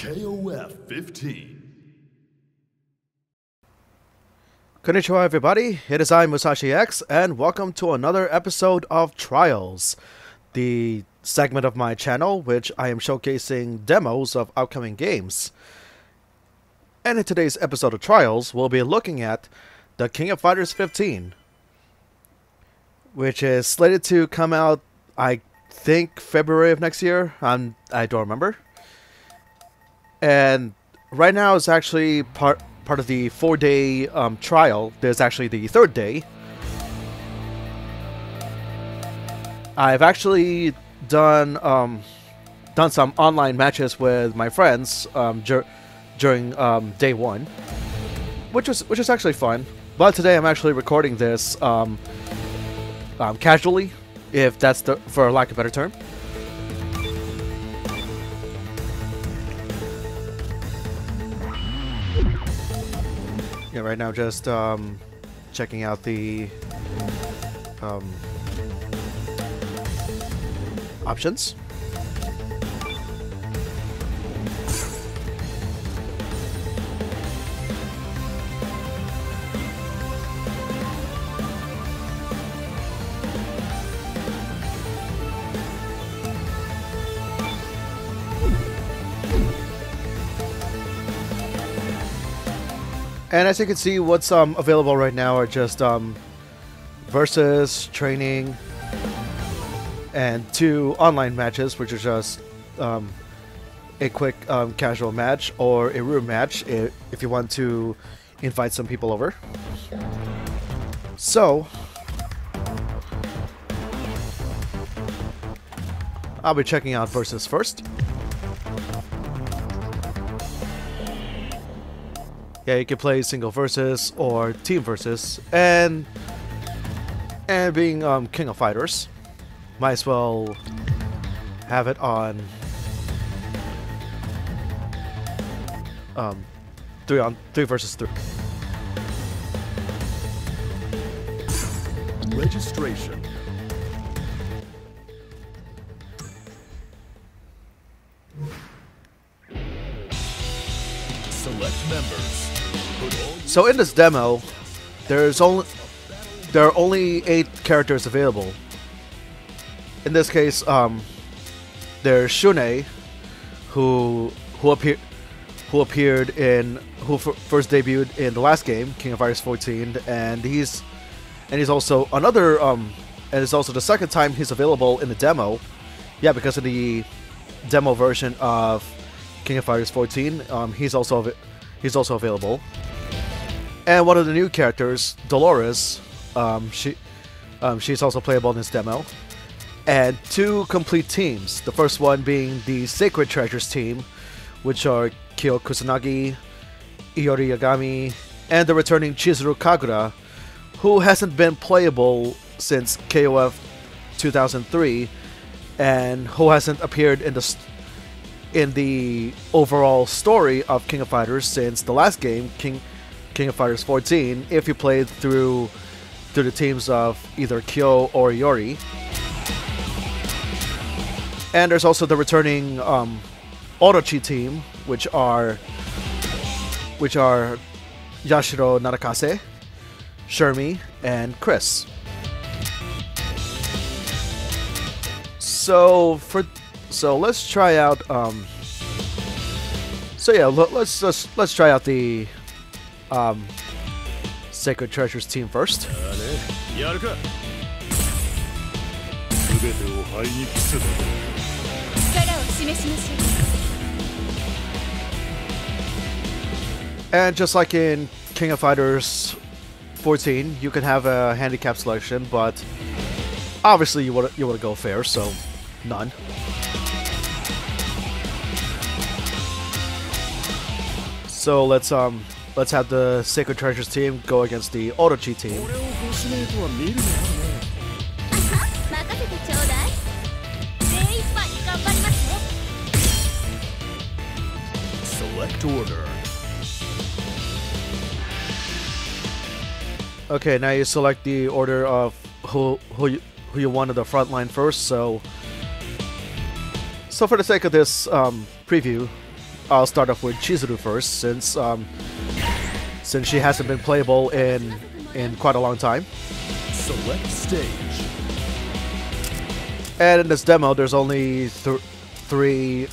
KOF 15. Konnichiwa everybody, it is I, Musashi X, and welcome to another episode of Trials, the segment of my channel which I am showcasing demos of upcoming games. And in today's episode of Trials, we'll be looking at the King of Fighters 15, which is slated to come out, I think, February of next year. I don't remember. And right now it's actually part of the 4-day trial. There's actually the third day. I've actually done some online matches with my friends during day one, which is actually fun. But today I'm actually recording this casually, if that's for lack of a better term. Yeah, right now just checking out the options. And as you can see, what's available right now are just versus, training, and 2 online matches, which are just a quick casual match or a room match if you want to invite some people over. So I'll be checking out versus first. Yeah, you can play single versus or team versus, and being King of Fighters, might as well have it on 3 versus 3. Registration. Select members. So in this demo, there are only 8 characters available. In this case, there's Shunei, who first debuted in the last game, King of Fighters 14, and he's also another and it's also the second time he's available in the demo. Yeah, because in the demo version of King of Fighters 14, he's also available. And one of the new characters, Dolores, she's also playable in this demo. And 2 complete teams. The first one being the Sacred Treasures team, which are Kyo Kusanagi, Iori Yagami, and the returning Chizuru Kagura, who hasn't been playable since KOF 2003, and who hasn't appeared in the overall story of King of Fighters since the last game, King of Fighters 14, if you played through the teams of either Kyo or Iori. And there's also the returning Orochi team, which are Yashiro Narakase, Shermie, and Chris. So let's try out let's try out the Sacred Treasures team first. And just like in King of Fighters 14, you can have a handicap selection, but obviously you want to go fair, so none. So let's have the Sacred Treasures team go against the Orochi team. Select order. Okay, now you select the order of who you want in the front line first. So for the sake of this preview, I'll start off with Chizuru first, since she hasn't been playable in quite a long time. Select stage. And in this demo, there's only three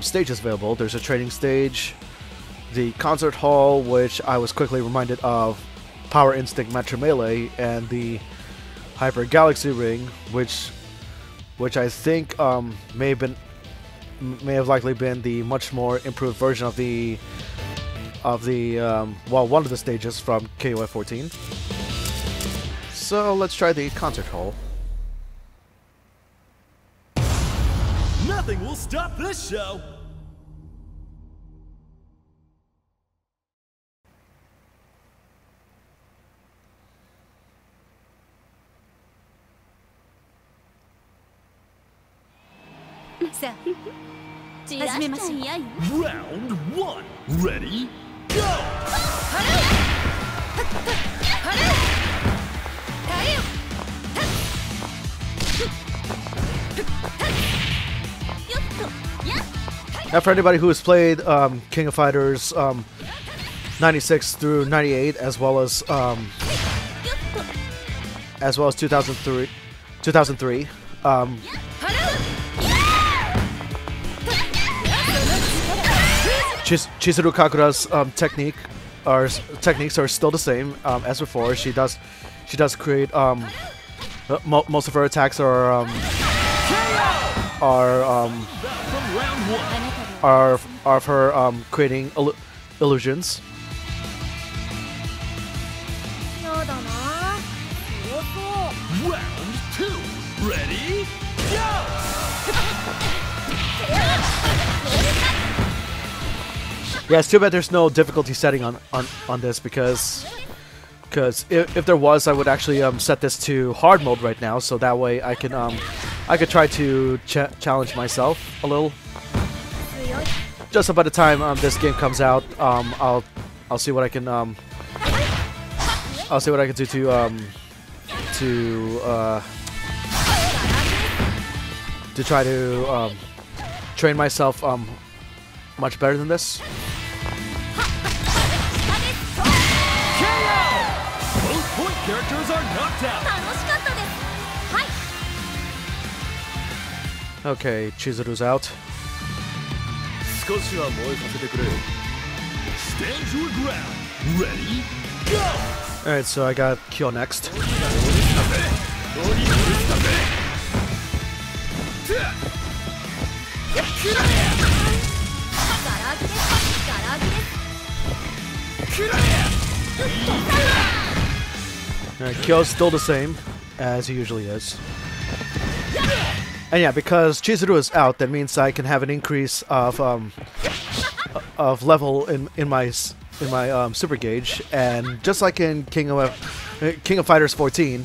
stages available. There's a training stage, the concert hall, which I was quickly reminded of Power Instinct Metro Melee, and the Hyper Galaxy Ring, which I think may have likely been the much more improved version of the one of the stages from KOF 14. So let's try the concert hall. Nothing will stop this show. Round 1. Ready? Go! Now, for anybody who has played King of Fighters 96 through 98, as well as 2003, Chizuru Kakura's techniques are still the same as before. She does create most of her attacks are of her creating illusions. Round 2. Ready? Go! Yeah, it's too bad there's no difficulty setting on this, because if there was, I would actually set this to hard mode right now, so that way I could try to challenge myself a little. Just about the time this game comes out, I'll see what I can do to try to train myself much better than this. Both point characters are knocked out. Okay, Chizuru's out. Stage your ground. Ready? Go! Alright, so I got Kyo next. Alright, Kyo's still the same, as he usually is. And yeah, because Chizuru is out, that means I can have an increase of level in my super gauge, and just like in King of Fighters 14,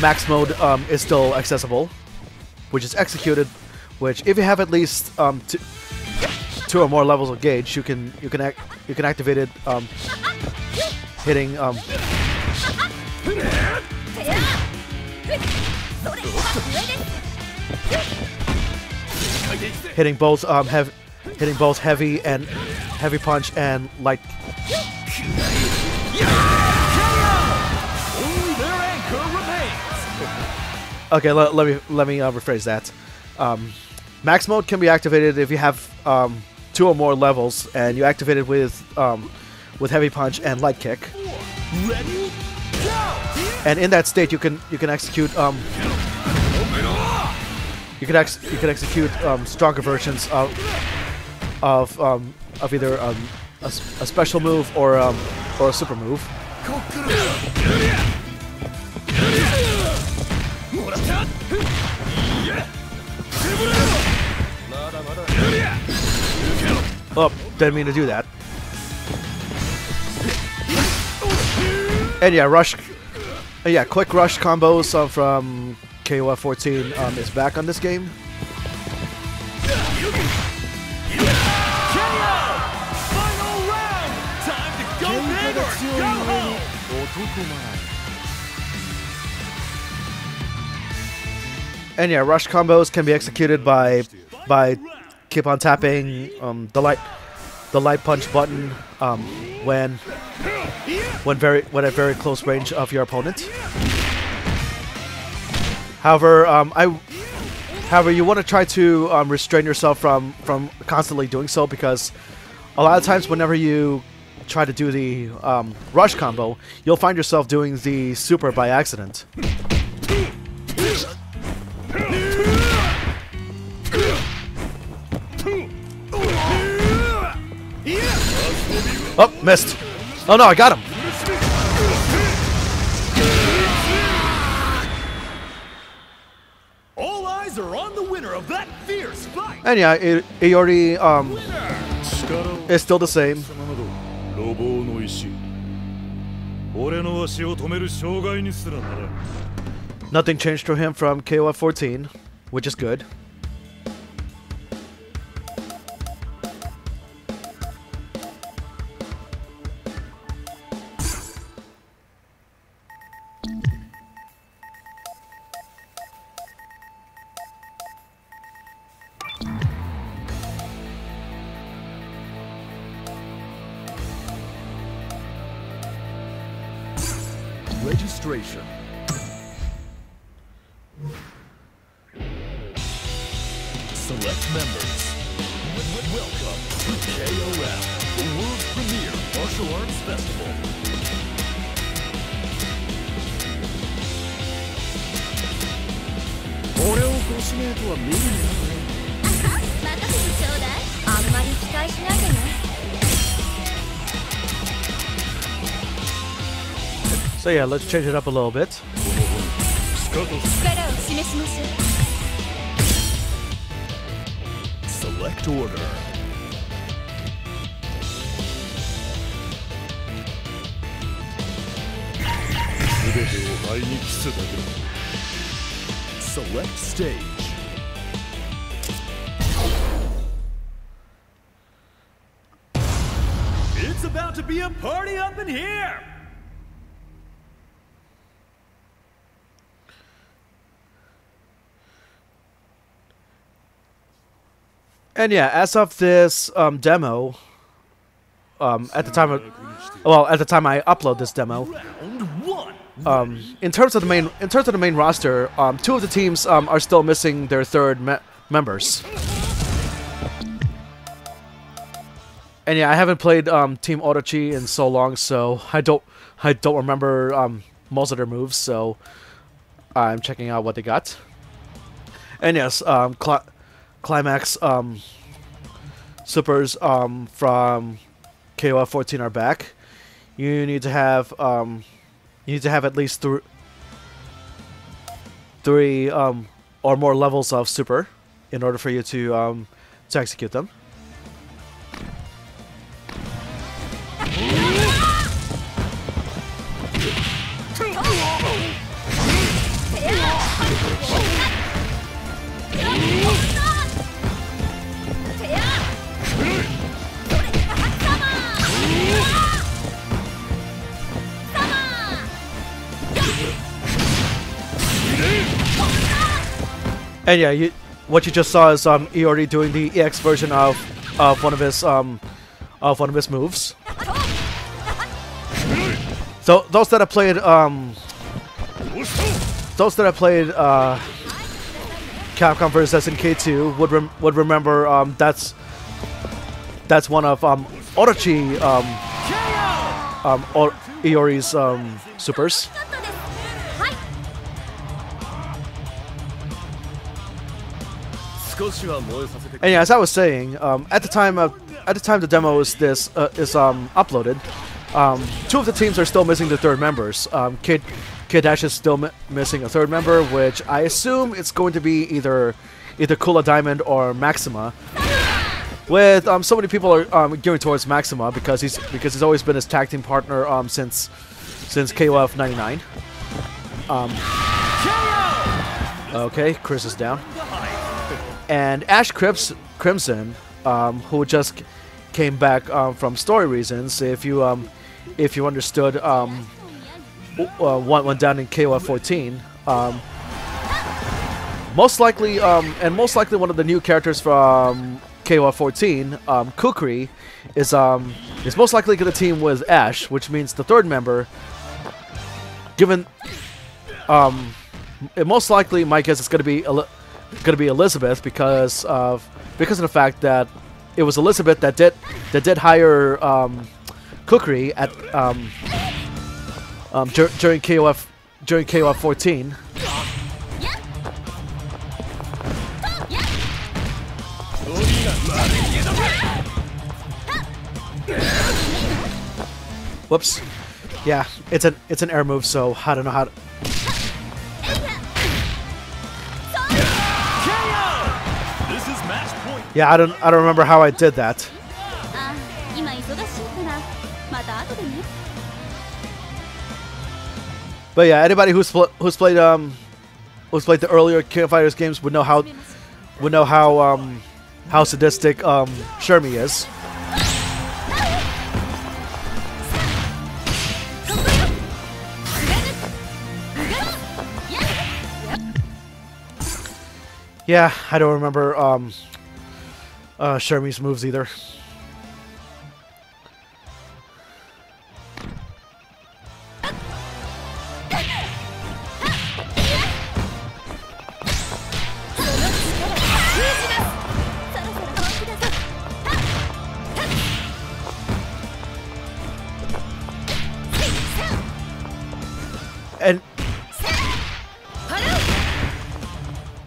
max mode is still accessible, which is executed. Which, if you have at least two or more levels of gauge, you can activate it hitting hitting both heavy punch and light. Only their anchor remains. Okay, let me rephrase that. Max mode can be activated if you have 2 or more levels, and you activate it with heavy punch and light kick. Ready? Go! And in that state, you can execute stronger versions of either a special move or a super move. Oh, didn't mean to do that. And yeah, quick rush combos from KOF 14 is back on this game. Final round! Time to go big or go home! And yeah, rush combos can be executed by keep on tapping the light punch button when at very close range of your opponent. However, you want to try to restrain yourself from constantly doing so, because a lot of times whenever you try to do the rush combo, you'll find yourself doing the super by accident. Oh, missed. Oh no, I got him. All eyes are on the winner of that fierce fight. And yeah, it already it's still the same. Nothing changed for him from KOF 14, which is good. Registration. Select members. Welcome to KOF, the world's premier martial arts festival. So yeah, let's change it up a little bit. Select order. Select stage. It's about to be a party up in here! And yeah, as of this demo, at the time I upload this demo, in terms of the main roster, two of the teams are still missing their third members. And yeah, I haven't played Team Orochi in so long, so I don't remember most of their moves. So I'm checking out what they got. And yes, Climax supers from KOF 14 are back. You need to have at least three or more levels of super in order for you to execute them. And yeah, what you just saw is Iori doing the EX version of one of his moves. So those that have played Capcom vs SNK 2 would remember that's one of Orochi Iori's supers. And yeah, as I was saying, at the time the demo is uploaded, two of the teams are still missing their third members. Kid Dash is still missing a third member, which I assume it's going to be either Kula Diamond or Maxima. With so many people are gearing towards Maxima because he's always been his tag team partner since KOF 99. Okay, Chris is down. And Ash Crimson, who just came back from story reasons, if you understood what went down in KOF 14, most likely one of the new characters from KOF 14, Kukri, is most likely going to team with Ash, which means the third member. Given, most likely, my guess is going to be Elizabeth because of the fact that it was Elizabeth that did hire Kukri at during KOF 14. Whoops. Yeah, it's an air move, so I don't know how to. This is match point. Yeah, I don't remember how I did that. But yeah, anybody who's played the earlier King of Fighters games would know how sadistic Shermie is. Yeah, I don't remember Shermie's moves either.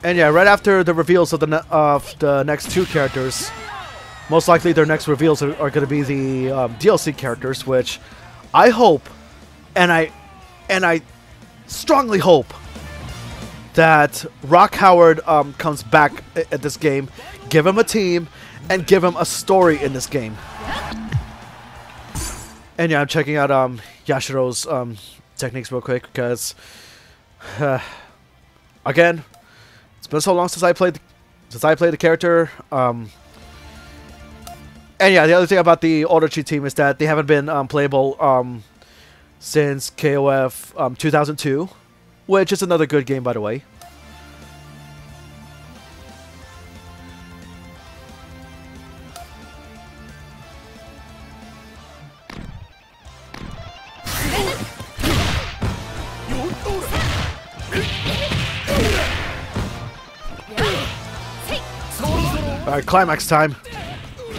And yeah, right after the reveals of the next two characters, most likely their next reveals are going to be the DLC characters, which I hope, and I strongly hope that Rock Howard comes back at this game, give him a team, and give him a story in this game. And yeah, I'm checking out Yashiro's techniques real quick because, again, it's been so long since I played the character. And yeah, the other thing about the Auto-Cheat team is that they haven't been playable since KOF 2002, which is another good game, by the way. Alright, climax time.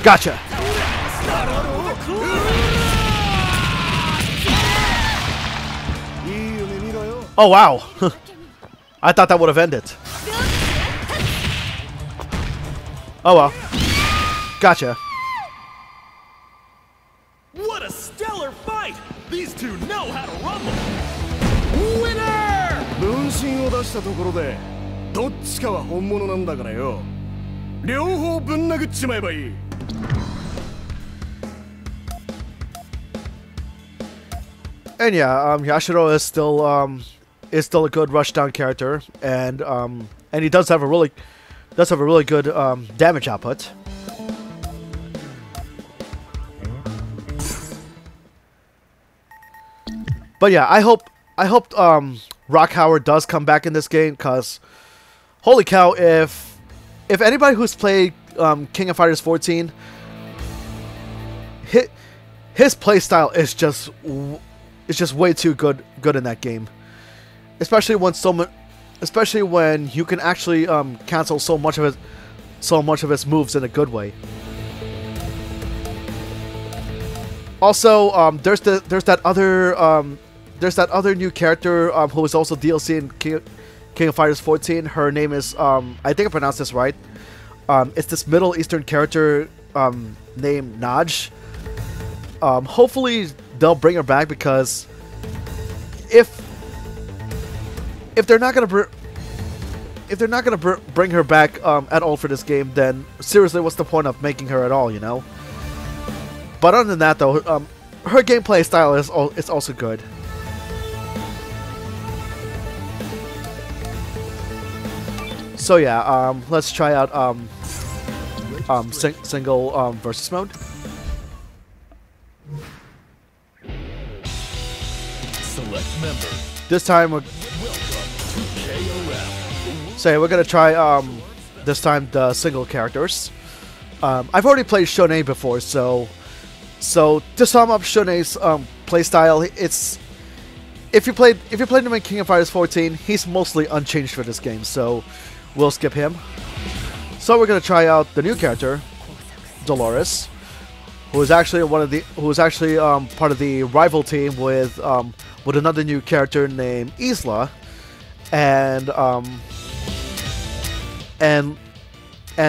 Gotcha. Oh wow. I thought that would have ended. Oh well. Gotcha. What a stellar fight! These two know how to rumble. Winner! 分身を出したところでどっちかは本物なんだからよ。両方ぶん殴っちまえばいい。And yeah, Yashiro is still a good rushdown character, and he does have a really good damage output. But yeah, I hope Rock Howard does come back in this game, cause holy cow, if anybody who's played King of Fighters 14, his playstyle is just way too good in that game, especially when you can actually cancel so much of his moves in a good way. Also, there's that other new character who is also DLC in King of Fighters 14. Her name is I think I pronounced this right. It's this Middle Eastern character named Naj. Hopefully they'll bring her back, because if they're not gonna bring her back at all for this game, then seriously, what's the point of making her at all, you know? But other than that, though, her gameplay style is also good. So yeah, let's try out single versus mode. Select member. This time we're... Welcome to KOF. So yeah, we're gonna try this time the single characters. I've already played Shone before, so to sum up Shone's playstyle, it's if you played him in King of Fighters 14, he's mostly unchanged for this game, so we'll skip him. So we're gonna try out the new character, Dolores, who is actually part of the rival team with another new character named Isla, and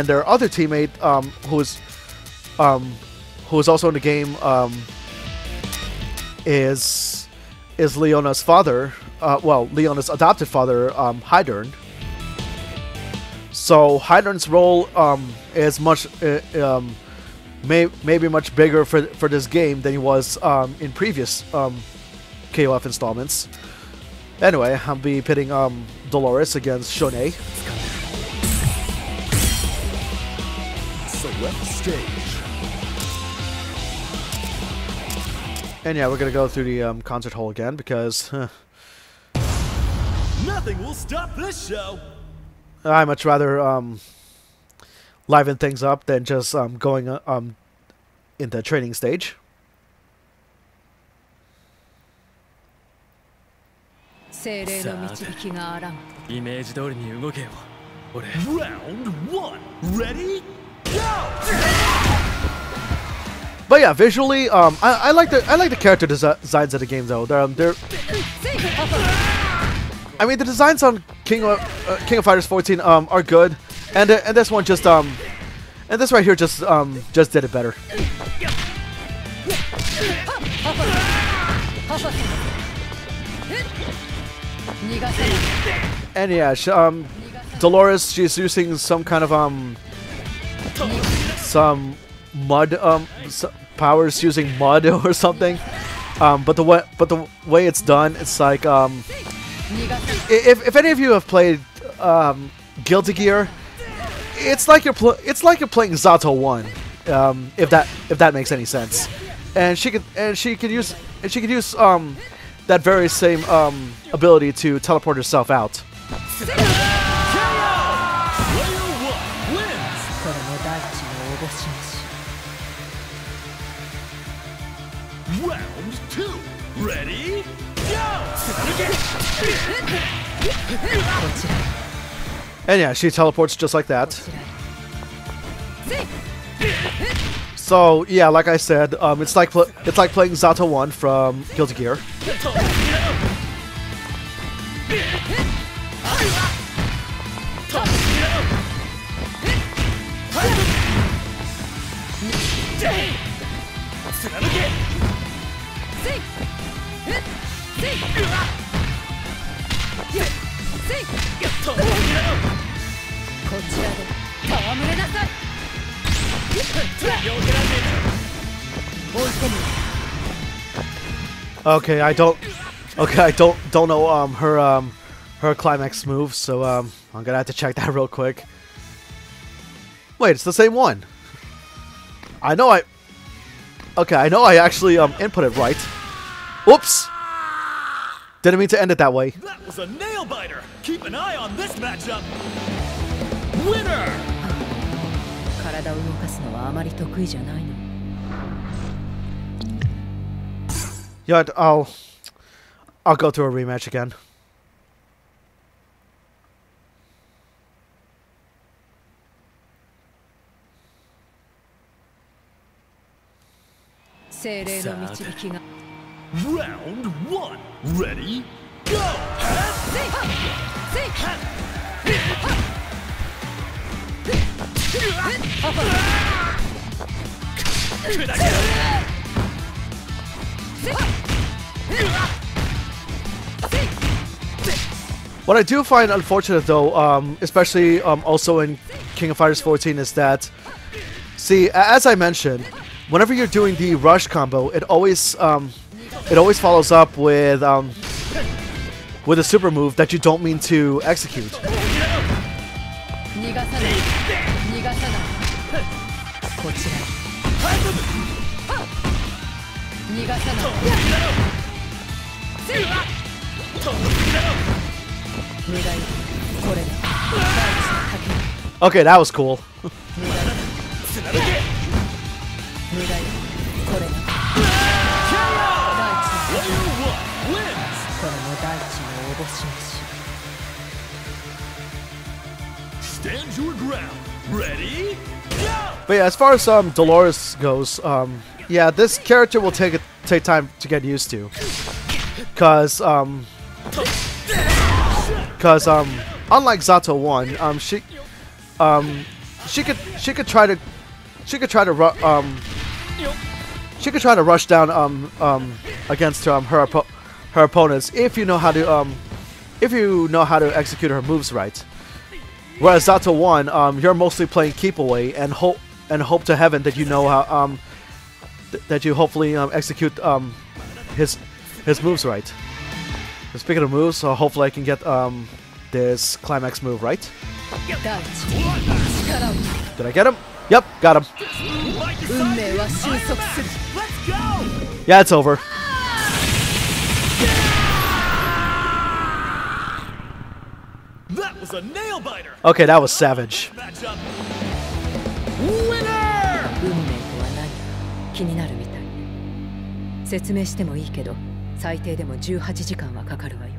their other teammate who is also in the game is Leona's father, Leona's adopted father, Hydern. So Hydern's role is maybe much bigger for this game than he was in previous KOF installments. Anyway, I'll be pitting Dolores against Shone. Select stage. And yeah, we're gonna go through the concert hall again because Nothing will stop this show. I much rather liven things up than just going into training stage. Round 1. Ready? Go! But yeah, visually, I like the character designs of the game though. I mean, the designs on King of Fighters 14 are good, and this one just and this right here just did it better. And yeah, Dolores, she's using some kind of some mud powers using mud or something. But the way it's done, it's like if any of you have played Guilty Gear, it's like you're playing Zato 1, if that makes any sense. And she could use that very same ability to teleport herself out. Round 2. Ready? Go! And yeah, she teleports just like that. So yeah, like I said, it's like playing Zato 1 from Guilty Gear. Okay, I don't know her climax move, so I'm gonna have to check that real quick. Wait, it's the same one. I know I actually input it right. Oops. Didn't mean to end it that way. That was a nail biter. Keep an eye on this matchup. Winner. Yeah, I'll go through a rematch again. Round 1. Ready? Go! What I do find unfortunate though, especially also in King of Fighters 14, is that, see, as I mentioned, whenever you're doing the rush combo, it always follows up with a super move that you don't mean to execute. Okay, that was cool. 無駄よこれが Player 1 wins. これも大地のおぼし飯 Stand your ground. Ready? Go! But yeah, as far as Dolores goes, yeah, this character will take time to get used to, cause unlike Zato 1, she could try to rush down against her opponents if you know how to execute her moves right. Whereas Zato 1, you're mostly playing keep away and hope to heaven that you know how that you hopefully execute his moves right. And speaking of moves, hopefully I can get this climax move right. 大地力を Did I get him? Yep, got him. 運命は収束する Let's go! Yeah, it's over. That was a nail biter. Okay, that was savage. Matchup. Winner! 運命とは何か気になるみたい説明してもいいけど最低でも18時間はかかるわよ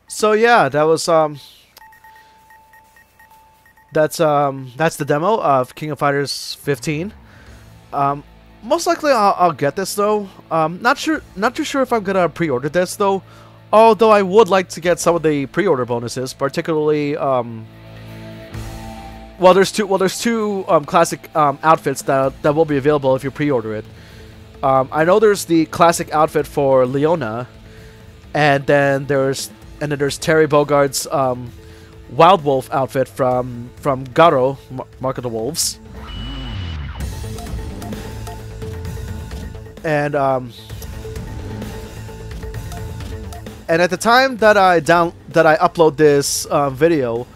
So yeah, that was that's the demo of King of Fighters 15. Most likely I'll get this though. Not too sure if I'm gonna pre-order this though. Although I would like to get some of the pre-order bonuses, particularly there's two classic outfits that will be available if you pre-order it. I know there's the classic outfit for Leona, and then there's Terry Bogard's Wild Wolf outfit from Garo, Mark of the Wolves. And at the time that I upload this video,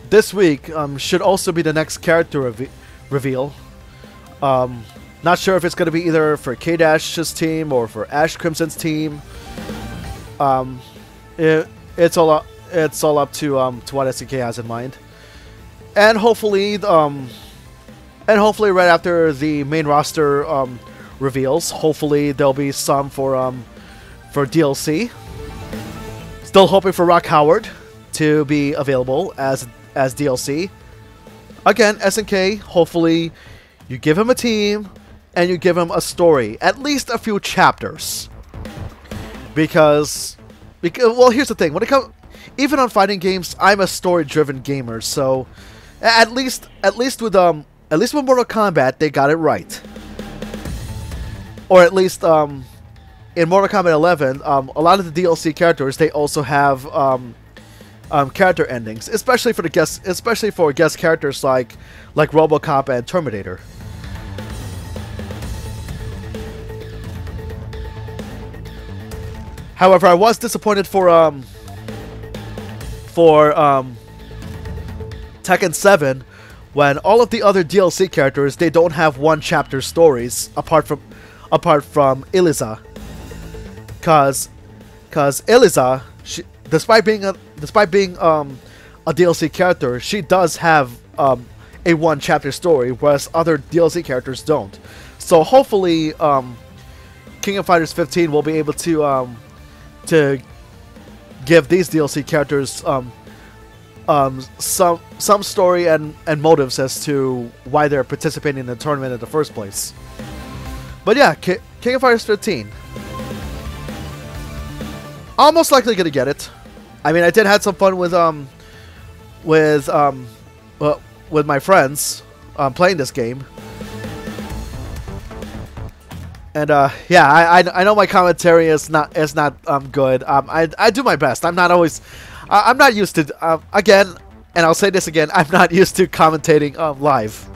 this week should also be the next character reveal. Not sure if it's going to be either for K-Dash's team or for Ash Crimson's team. It's all up to what SDK has in mind, and hopefully right after the main roster reveals, hopefully there'll be some for DLC. Still hoping for Rock Howard to be available as DLC. Again, SNK, hopefully you give him a team and you give him a story, at least a few chapters. Because well, here's the thing. When it comes, even on fighting games, I'm a story-driven gamer. So, at least with Mortal Kombat, they got it right. Or at least in Mortal Kombat 11, a lot of the DLC characters, they also have character endings, especially for guest characters like RoboCop and Terminator. However, I was disappointed for Tekken 7 when all of the other DLC characters, they don't have one chapter stories apart from Eliza. Cause Eliza, despite being a DLC character, she does have a one chapter story, whereas other DLC characters don't. So hopefully King of Fighters 15 will be able to give these DLC characters some story and motives as to why they're participating in the tournament in the first place. But yeah, King of Fighters 15. I'm most likely gonna get it. I mean, I did have some fun with my friends playing this game. And yeah, I know my commentary is not good. I do my best. I'm not used to again, and I'll say this again. I'm not used to commentating live.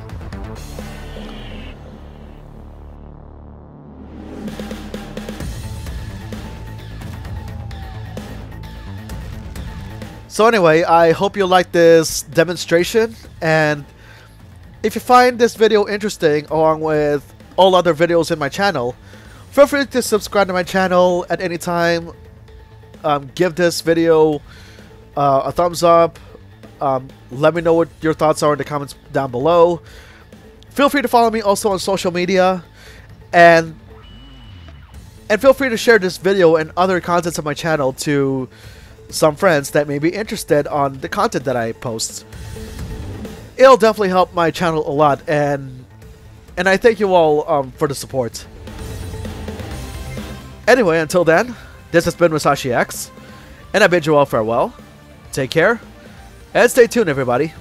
So anyway, I hope you like this demonstration, and If you find this video interesting, along with all other videos in my channel, feel free to subscribe to my channel at any time. Give this video a thumbs up. Let me know what your thoughts are in the comments down below. Feel free to follow me also on social media, and feel free to share this video and other contents of my channel to some friends that may be interested on the content that I post. It'll definitely help my channel a lot, and I thank you all for the support. Anyway, until then, this has been Musashi X, and I bid you all farewell. Take care, and stay tuned, everybody.